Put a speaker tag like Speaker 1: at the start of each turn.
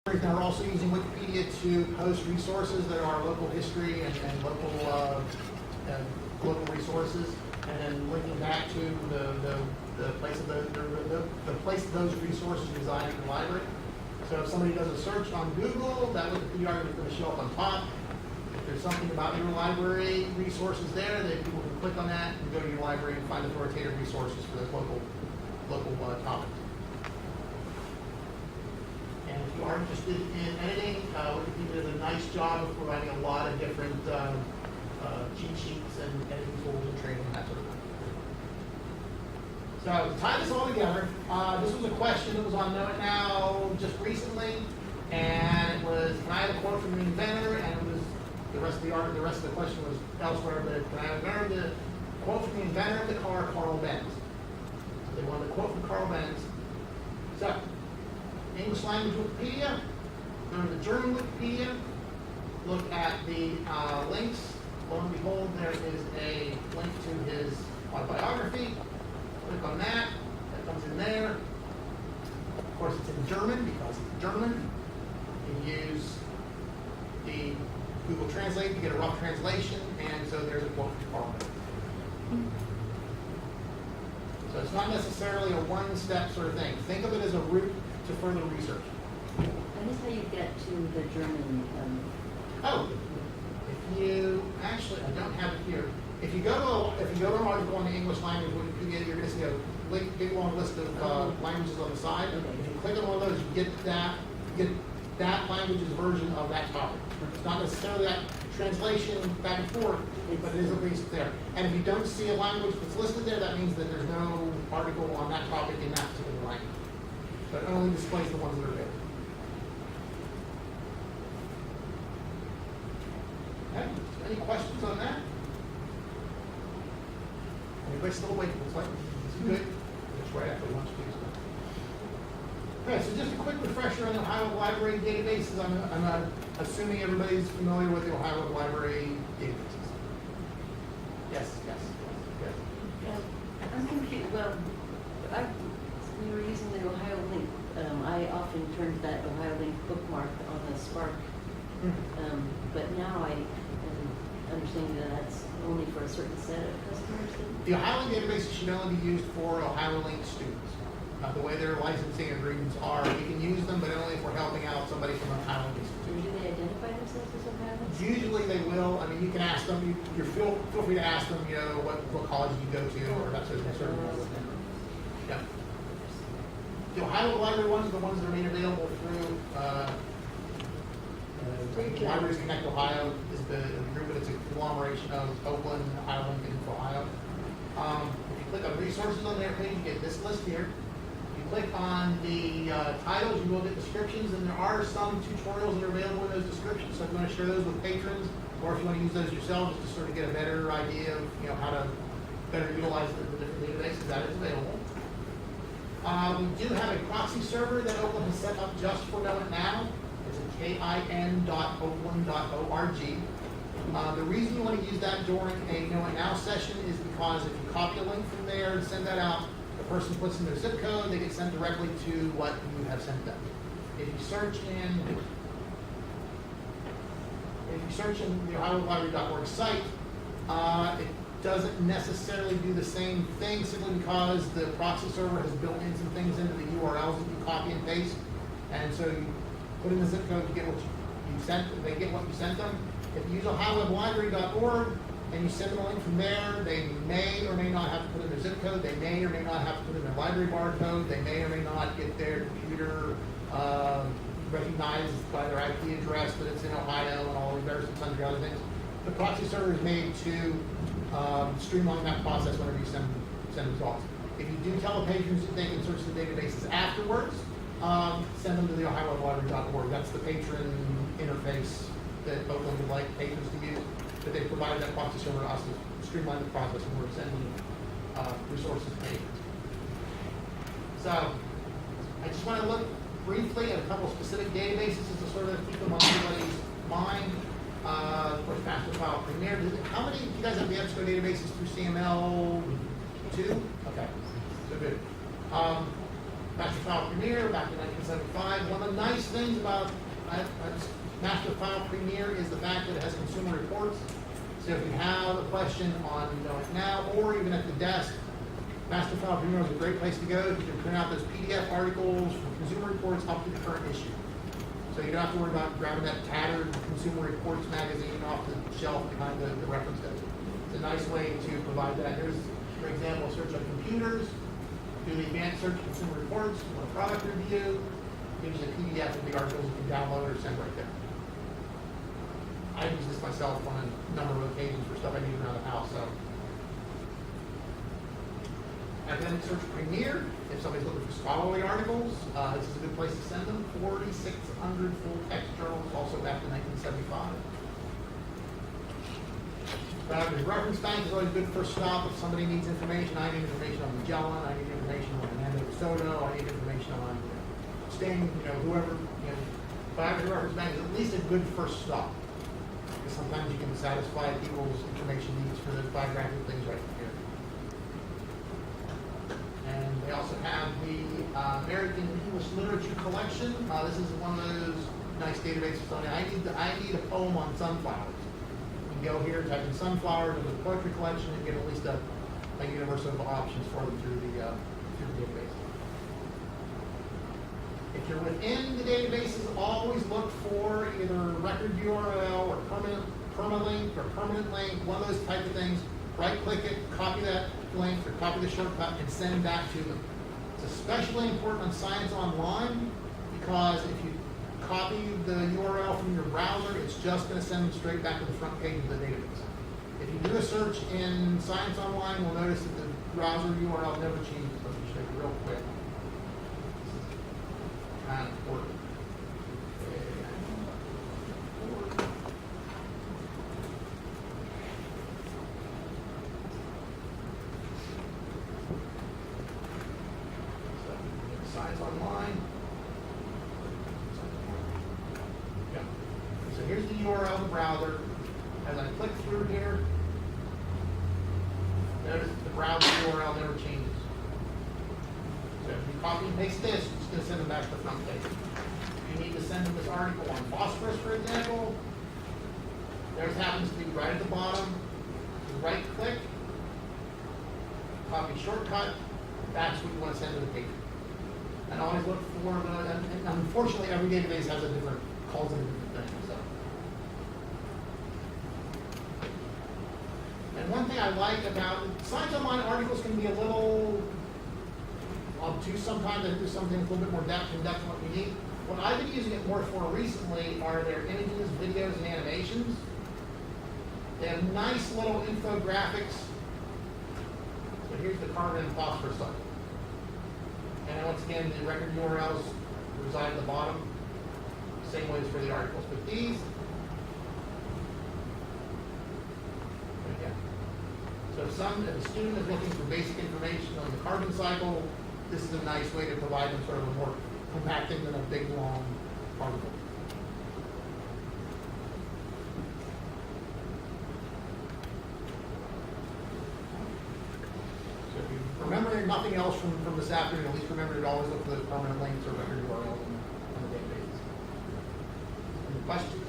Speaker 1: Now we're also using Wikipedia to post resources that are local history and local resources, and then linking back to the place of the place those resources reside in the library. So if somebody does a search on Google, that Wikipedia article is going to show up on top. If there's something about your library resources there, then people can click on that and go to your library and find authoritative resources for those local topics. And if you are interested in editing, Wikipedia does a nice job of providing a lot of different cheat sheets and editing tools and training and that sort of thing. So to tie this all together, this was a question that was on Know It Now just recently, and it was, can I have a quote from the inventor? And it was the rest of the question was elsewhere, but can I have the quote from the inventor of the car, Carl Benz? So they wanted a quote from Carl Benz. So English language Wikipedia, go to the German Wikipedia, look at the links. Lo and behold, there is a link to his autobiography. Click on that. That comes in there. Of course, it's in German because it's German. You can use the Google Translate to get a rough translation, and so there's a quote from Carl Benz. So it's not necessarily a one-step sort of thing. Think of it as a route to further research.
Speaker 2: And this is how you get to the German.
Speaker 1: If you actually, I don't have it here. If you go to an article on the English language Wikipedia, you're going to see a big long list of languages on the side.
Speaker 2: Okay.
Speaker 1: If you click on one of those, you get that language's version of that topic. It's not necessarily that translation back and forth, but it is at least there. And if you don't see a language that's listed there, that means that there's no article on that topic in that particular language. But it only displays the ones that are available. Okay, any questions on that? Anybody's still awake? Looks like it's good. It's right after lunch, please. Okay, so just a quick refresher on the Ohio Library databases. I'm assuming everybody's familiar with the Ohio Library databases. Yes.
Speaker 2: I'm confused. Well, we were using the Ohio Link. I often turned that Ohio Link bookmark on the Spark, but now I am understanding that that's only for a certain set of customers.
Speaker 1: The Ohio Link databases should only be used for Ohio Link students. The way their licensing agreements are, we can use them, but only if we're helping out somebody from an Ohio Link institution.
Speaker 2: Do they identify themselves as Ohio Link?
Speaker 1: Usually they will. I mean, you can ask them. You feel free to ask them. You know what college you go to or that sort of thing. Yeah. The Ohio Library ones are the ones that are made available through Libraries Connect Ohio is the group, but it's a conglomeration of Oakland, Ohio Link, and Ohio. If you click on resources on their page, you get this list here. If you click on the titles, you will get descriptions, and there are some tutorials that are available in those descriptions. So if you want to share those with patrons, or if you want to use those yourselves to sort of get a better idea of how to better utilize the different databases, that is available. We do have a proxy server that Oakland has set up just for Know It Now. It's at kin.oakland.org. The reason you want to use that during a Know It Now session is because if you copy a link from there and send that out, the person puts in their zip code, they get sent directly to what you have sent them. If you search in the OhioLibrary.org site, it doesn't necessarily do the same thing simply because the proxy server has built in some things into the URLs that you copy and paste. And so you put in the zip code, you get what you sent, they get what you sent them. If you use OhioLibrary.org and you send them a link from there, they may or may not have to put in their zip code, they may or may not have to put in their library barcode, they may or may not get their computer recognized by their IP address that it's in Ohio and all the various and sundry other things. The proxy server is made to streamline that process whenever you send results. If you do tell the patrons that they can search the databases afterwards, send them to the OhioLibrary.org. That's the patron interface that Oakland would like patrons to use. But they provided that proxy server to us to streamline the process when we're sending resources to patrons. So I just want to look briefly at a couple of specific databases to sort of keep them on everybody's mind. Of course, Master File Premier. How many of you guys have the EBSCO databases through CML 2? Okay, so good. Master File Premier back in 1975. One of the nice things about Master File Premier is the fact that it has consumer reports. So if you have a question on It Now or even at the desk, Master File Premier is a great place to go. You can print out those PDF articles from Consumer Reports up to the current issue. So you don't have to worry about grabbing that tattered Consumer Reports magazine off the shelf behind the reference desk. It's a nice way to provide that. Here's, for example, search on computers, do the advanced search Consumer Reports, want a product review, gives you a PDF of the articles you can download or send right there. I use this myself on a number of occasions for stuff I need around the house. So, and then search Premier if somebody's looking for scholarly articles. This is a good place to send them. 4,600 full text journals, also back in 1975. The reference bank is always a good first stop if somebody needs information. I need information on Magellan. I need information on Hernando Soto. I need information on Sting. Whoever. Biography reference bank is at least a good first stop. Because sometimes you can satisfy people's information needs for those biographical things right here. And they also have the American English Literature Collection. This is one of those nice databases. I need a poem on sunflowers. You can go here, type in sunflowers into the poetry collection, and get at least a universe of options for them through the database. If you're within the databases, always look for either record URL or permalink or permanent link, one of those type of things. Right-click it, copy that link or copy the shortcut, and send back to them. It's especially important on Science Online because if you copy the URL from your browser, it's just going to send them straight back to the front page of the database. If you do a search in Science Online, you'll notice that the browser URL never changes. Let me show you real quick. Kind of important. Science Online. Yeah. So here's the URL of the browser. As I click through here, notice the browser URL never changes. So if you copy and paste this, it's going to send them back to the front page. If you need to send them this article on phosphorus, for example, theirs happens to be right at the bottom. Right click, copy shortcut, that's what you want to send to the page. And always look for and unfortunately every database has a different, calls it a different thing. So. And one thing I like about Science Online articles can be a little obtuse sometimes. They do something with a little bit more depth than what we need. What I've been using it more for recently are their images, videos, and animations. They have nice little infographics. So here's the carbon and phosphorus cycle. And once again, the record URLs reside at the bottom. Same way as for the articles. But these, again. So if a student is looking for basic information on the carbon cycle, this is a nice way to provide them sort of a more compact thing than a big, long article. Remember nothing else from this afternoon, at least remember to always look for those permanent links or record URLs on the databases. Any questions?